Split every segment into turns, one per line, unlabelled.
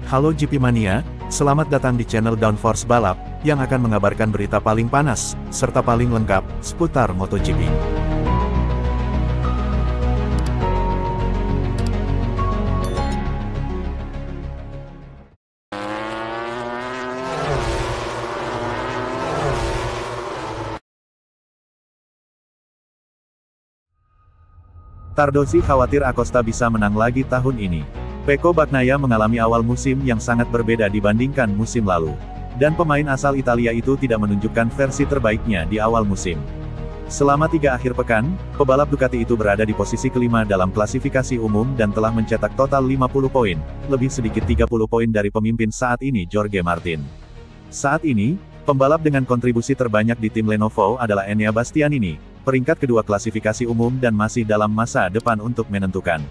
Halo GP Mania, selamat datang di channel Downforce Balap, yang akan mengabarkan berita paling panas, serta paling lengkap, seputar MotoGP. Tardozzi khawatir Acosta bisa menang lagi tahun ini. Pecco Bagnaia mengalami awal musim yang sangat berbeda dibandingkan musim lalu. Dan pemain asal Italia itu tidak menunjukkan versi terbaiknya di awal musim. Selama 3 akhir pekan, pebalap Ducati itu berada di posisi kelima dalam klasifikasi umum dan telah mencetak total 50 poin, lebih sedikit 30 poin dari pemimpin saat ini Jorge Martin. Saat ini, pembalap dengan kontribusi terbanyak di tim Lenovo adalah Enea Bastianini, peringkat kedua klasifikasi umum dan masih dalam masa depan untuk menentukan.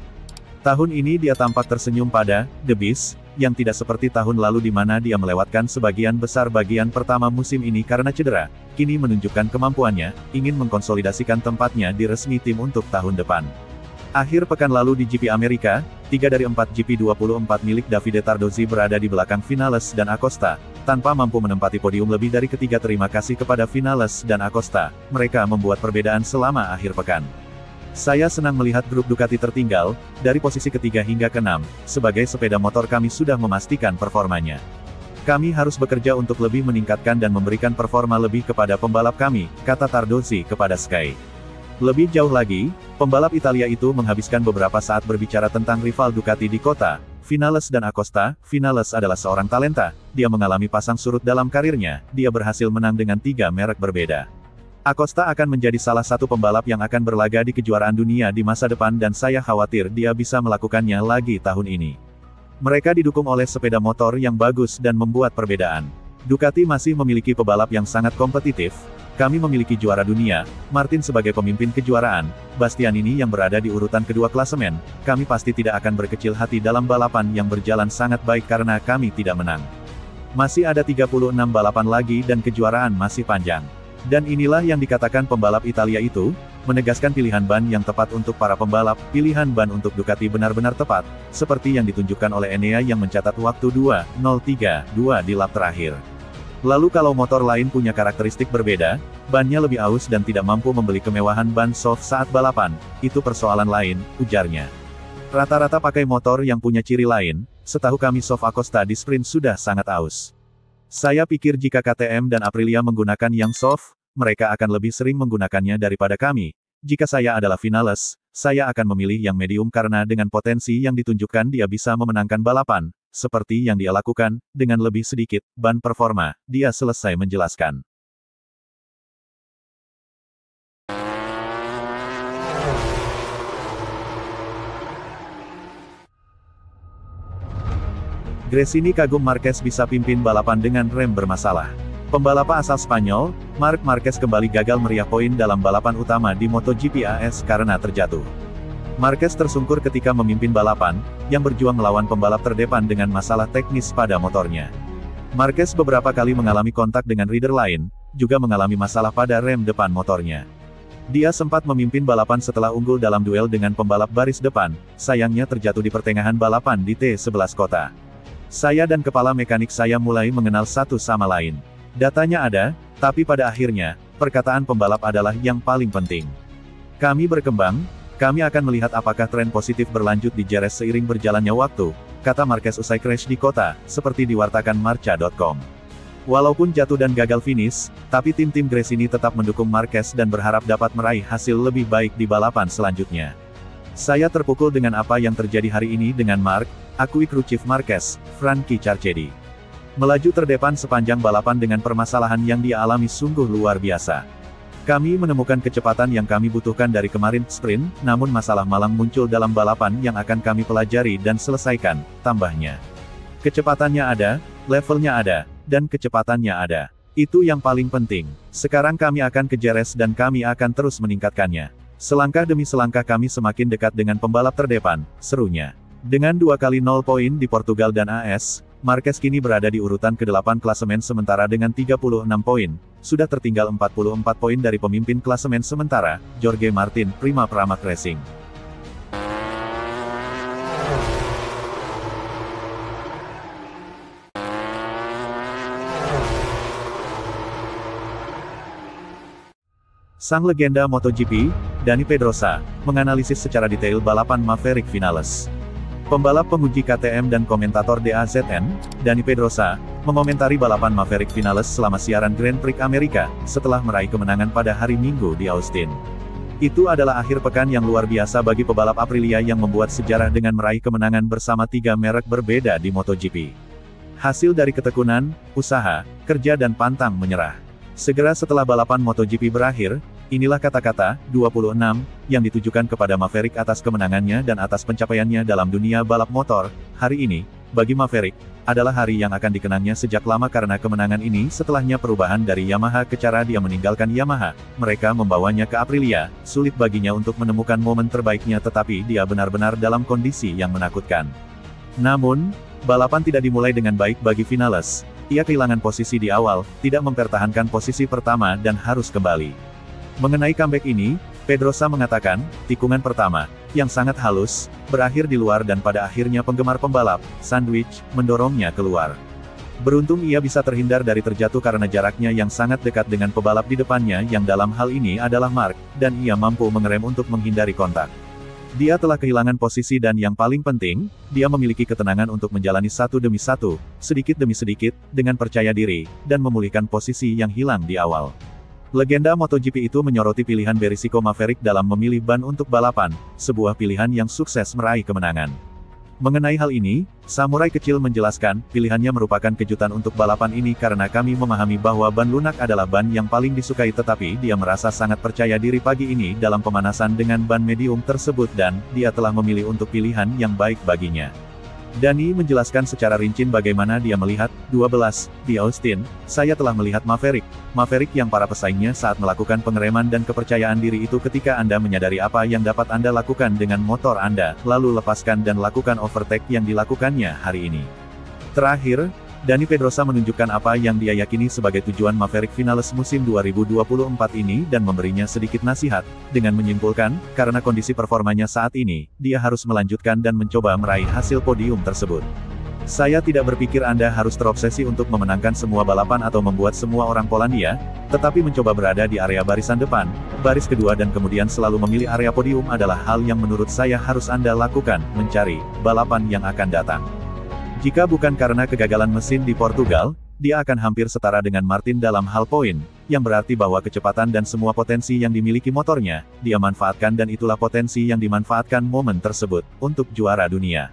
Tahun ini dia tampak tersenyum pada The Beast, yang tidak seperti tahun lalu di mana dia melewatkan sebagian besar bagian pertama musim ini karena cedera, kini menunjukkan kemampuannya, ingin mengkonsolidasikan tempatnya di resmi tim untuk tahun depan. Akhir pekan lalu di GP Amerika, 3 dari 4 GP24 milik Davide Tardozzi berada di belakang Vinales dan Acosta, tanpa mampu menempati podium lebih dari ketiga. Terima kasih kepada Vinales dan Acosta, mereka membuat perbedaan selama akhir pekan. Saya senang melihat grup Ducati tertinggal, dari posisi ketiga hingga ke-6, sebagai sepeda motor kami sudah memastikan performanya. Kami harus bekerja untuk lebih meningkatkan dan memberikan performa lebih kepada pembalap kami, kata Tardozzi kepada Sky. Lebih jauh lagi, pembalap Italia itu menghabiskan beberapa saat berbicara tentang rival Ducati di kota, Vinales dan Acosta. Vinales adalah seorang talenta, dia mengalami pasang surut dalam karirnya, dia berhasil menang dengan 3 merek berbeda. Acosta akan menjadi salah satu pembalap yang akan berlaga di kejuaraan dunia di masa depan dan saya khawatir dia bisa melakukannya lagi tahun ini. Mereka didukung oleh sepeda motor yang bagus dan membuat perbedaan. Ducati masih memiliki pebalap yang sangat kompetitif. Kami memiliki juara dunia, Martin sebagai pemimpin kejuaraan, Bastianini yang berada di urutan kedua klasemen. Kami pasti tidak akan berkecil hati dalam balapan yang berjalan sangat baik karena kami tidak menang. Masih ada 36 balapan lagi dan kejuaraan masih panjang. Dan inilah yang dikatakan pembalap Italia itu, menegaskan pilihan ban yang tepat untuk para pembalap, pilihan ban untuk Ducati benar-benar tepat, seperti yang ditunjukkan oleh Enea yang mencatat waktu 2:03.2 di lap terakhir. Lalu kalau motor lain punya karakteristik berbeda, bannya lebih aus dan tidak mampu membeli kemewahan ban soft saat balapan, itu persoalan lain, ujarnya. Rata-rata pakai motor yang punya ciri lain, setahu kami soft Acosta di sprint sudah sangat aus. Saya pikir jika KTM dan Aprilia menggunakan yang soft, mereka akan lebih sering menggunakannya daripada kami. Jika saya adalah Vinales, saya akan memilih yang medium karena dengan potensi yang ditunjukkan dia bisa memenangkan balapan, seperti yang dia lakukan, dengan lebih sedikit ban performa, dia selesai menjelaskan. Gresini kagum Marquez bisa pimpin balapan dengan rem bermasalah. Pembalap asal Spanyol, Marc Marquez kembali gagal meriah poin dalam balapan utama di MotoGP AS karena terjatuh. Marquez tersungkur ketika memimpin balapan, yang berjuang melawan pembalap terdepan dengan masalah teknis pada motornya. Marquez beberapa kali mengalami kontak dengan rider lain, juga mengalami masalah pada rem depan motornya. Dia sempat memimpin balapan setelah unggul dalam duel dengan pembalap baris depan, sayangnya terjatuh di pertengahan balapan di T11 kota. Saya dan kepala mekanik saya mulai mengenal satu sama lain. Datanya ada, tapi pada akhirnya, perkataan pembalap adalah yang paling penting. Kami berkembang, kami akan melihat apakah tren positif berlanjut di Jerez seiring berjalannya waktu, kata Marquez usai crash di kota, seperti diwartakan Marca.com. Walaupun jatuh dan gagal finish, tapi tim-tim Gresini tetap mendukung Marquez dan berharap dapat meraih hasil lebih baik di balapan selanjutnya. Saya terpukul dengan apa yang terjadi hari ini dengan Marc, akui kru Chief Marquez, Frankie Carchedi. Melaju terdepan sepanjang balapan dengan permasalahan yang dia alami sungguh luar biasa. Kami menemukan kecepatan yang kami butuhkan dari kemarin sprint, namun masalah malang muncul dalam balapan yang akan kami pelajari dan selesaikan, tambahnya. Kecepatannya ada, levelnya ada, dan kecepatannya ada. Itu yang paling penting. Sekarang kami akan ke Jerez dan kami akan terus meningkatkannya. Selangkah demi selangkah kami semakin dekat dengan pembalap terdepan, serunya. Dengan 2 kali 0 poin di Portugal dan AS, Marquez kini berada di urutan ke-8 klasemen sementara dengan 36 poin, sudah tertinggal 44 poin dari pemimpin klasemen sementara, Jorge Martin, Prima Pramac Racing. Sang legenda MotoGP, Dani Pedrosa, menganalisis secara detail balapan Maverick Vinales. Pembalap penguji KTM dan komentator DAZN, Dani Pedrosa, mengomentari balapan Maverick Vinales selama siaran Grand Prix Amerika, setelah meraih kemenangan pada hari Minggu di Austin. Itu adalah akhir pekan yang luar biasa bagi pebalap Aprilia yang membuat sejarah dengan meraih kemenangan bersama 3 merek berbeda di MotoGP. Hasil dari ketekunan, usaha, kerja dan pantang menyerah. Segera setelah balapan MotoGP berakhir, inilah kata-kata, 26, yang ditujukan kepada Maverick atas kemenangannya dan atas pencapaiannya dalam dunia balap motor. Hari ini, bagi Maverick, adalah hari yang akan dikenangnya sejak lama karena kemenangan ini setelahnya perubahan dari Yamaha ke cara dia meninggalkan Yamaha. Mereka membawanya ke Aprilia, sulit baginya untuk menemukan momen terbaiknya tetapi dia benar-benar dalam kondisi yang menakutkan. Namun, balapan tidak dimulai dengan baik bagi Vinales. Ia kehilangan posisi di awal, tidak mempertahankan posisi pertama dan harus kembali. Mengenai comeback ini, Pedrosa mengatakan, tikungan pertama, yang sangat halus, berakhir di luar dan pada akhirnya penggemar pembalap, Sandwich, mendorongnya keluar. Beruntung ia bisa terhindar dari terjatuh karena jaraknya yang sangat dekat dengan pebalap di depannya yang dalam hal ini adalah Mark, dan ia mampu mengerem untuk menghindari kontak. Dia telah kehilangan posisi dan yang paling penting, dia memiliki ketenangan untuk menjalani satu demi satu, sedikit demi sedikit, dengan percaya diri, dan memulihkan posisi yang hilang di awal. Legenda MotoGP itu menyoroti pilihan berisiko Maverick dalam memilih ban untuk balapan, sebuah pilihan yang sukses meraih kemenangan. Mengenai hal ini, samurai kecil menjelaskan, pilihannya merupakan kejutan untuk balapan ini karena kami memahami bahwa ban lunak adalah ban yang paling disukai tetapi dia merasa sangat percaya diri pagi ini dalam pemanasan dengan ban medium tersebut dan, dia telah memilih untuk pilihan yang baik baginya. Dani menjelaskan secara rinci bagaimana dia melihat, 12, di Austin, saya telah melihat Maverick yang para pesaingnya saat melakukan pengereman dan kepercayaan diri itu ketika Anda menyadari apa yang dapat Anda lakukan dengan motor Anda, lalu lepaskan dan lakukan overtake yang dilakukannya hari ini. Terakhir, Dani Pedrosa menunjukkan apa yang dia yakini sebagai tujuan Maverick Vinales musim 2024 ini dan memberinya sedikit nasihat, dengan menyimpulkan, karena kondisi performanya saat ini, dia harus melanjutkan dan mencoba meraih hasil podium tersebut. Saya tidak berpikir Anda harus terobsesi untuk memenangkan semua balapan atau membuat semua orang Polandia, tetapi mencoba berada di area barisan depan, baris kedua dan kemudian selalu memilih area podium adalah hal yang menurut saya harus Anda lakukan, mencari balapan yang akan datang. Jika bukan karena kegagalan mesin di Portugal, dia akan hampir setara dengan Martin dalam hal poin, yang berarti bahwa kecepatan dan semua potensi yang dimiliki motornya, dia manfaatkan dan itulah potensi yang dimanfaatkan momen tersebut, untuk juara dunia.